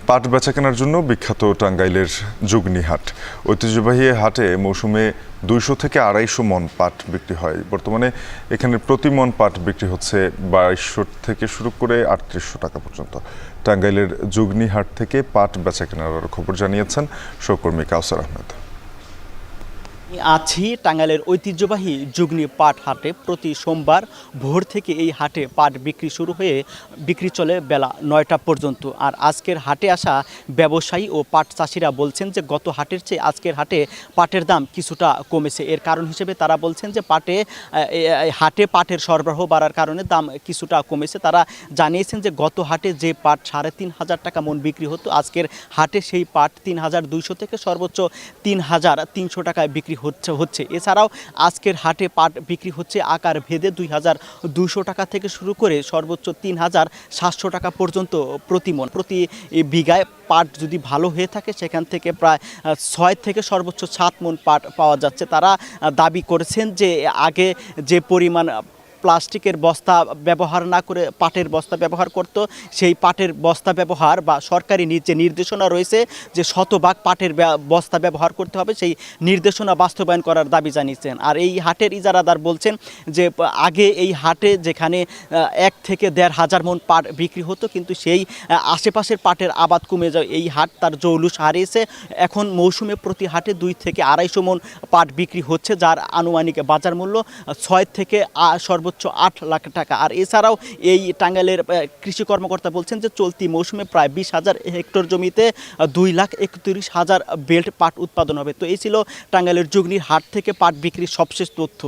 পাট বেচাকেনার জন্য বিখ্যাত টাঙ্গাইলের যুগনি হাট। ঐতিহ্যবাহী হাটে মৌসুমে 200 থেকে 250 মন পাট বিক্রি হয়। বর্তমানে এখানে প্রতি মন পাট বিক্রি হচ্ছে 2200 থেকে শুরু করে 3800 টাকা পর্যন্ত। টাঙ্গাইলের যুগনি হাট থেকে পাট বেচাকেনার খবর জানিয়েছেন সহকর্মী কাউসার আহমেদ। আছি টাঙ্গাইলের ঐতিহ্যবাহী যুগনি পাট হাটে। প্রতি সোমবার ভোর থেকে এই হাটে পাট বিক্রি শুরু হয়ে বিক্রি চলে বেলা 9টা পর্যন্ত। আর আজকের হাটে আসা ব্যবসায়ী ও পাট চাষিরা বলছেন যে গত হাটের চেয়ে আজকের হাটে পাটের দাম কিছুটা কমেছে। এর কারণ হিসেবে তারা বলছেন যে হাটে পাটের সরবরাহ বাড়ার কারণে দাম কিছুটা কমেছে। তারা জানিয়েছেন যে গত হাটে যে পাট 3500 টাকা মন বিক্রি হতো, আজকের হাটে সেই পাট 3200 থেকে সর্বোচ্চ 3300 টাকায় বিক্রি হচ্ছে। এছাড়াও আজকের হাটে পাট বিক্রি হচ্ছে আকার ভেদে 2200 টাকা থেকে শুরু করে সর্বোচ্চ 3700 টাকা পর্যন্ত প্রতি মন। প্রতি বিঘায় পাট যদি ভালো হয়ে থাকে সেখান থেকে প্রায় 6 থেকে সর্বোচ্চ 7 মন পাট পাওয়া যাচ্ছে। তারা দাবি করেছেন যে আগে যে পরিমাণ প্লাস্টিকের বস্তা ব্যবহার না করে পাটের বস্তা ব্যবহার করত, সেই পাটের বস্তা ব্যবহার বা সরকারি যে নির্দেশনা রয়েছে যে শতভাগ পাটের বস্তা ব্যবহার করতে হবে, সেই নির্দেশনা বাস্তবায়ন করার দাবি জানিয়েছেন। আর এই হাটের ইজারাদার বলছেন যে আগে এই হাটে যেখানে 1 থেকে 1,500 মন পাট বিক্রি হতো, কিন্তু সেই আশেপাশের পাটের আবাদ কমে যায়, এই হাট তার জৌলুস হারিয়েছে। এখন মৌসুমে প্রতি হাটে 2 থেকে 250 মন পাট বিক্রি হচ্ছে, যার আনুমানিক বাজার মূল্য 6 থেকে সর্বোচ্চ 8 লাখ টাকা। আর এছাড়াও এই টাঙ্গাইলের কৃষি কর্মকর্তা বলছেন যে চলতি মৌসুমে প্রায় 20,000 হেক্টর জমিতে 2,31,000 বেল্ট পাট উৎপাদন হবে। তো এই ছিল টাঙ্গাইলের যুগনির হাট থেকে পাট বিক্রির সবশেষ তথ্য।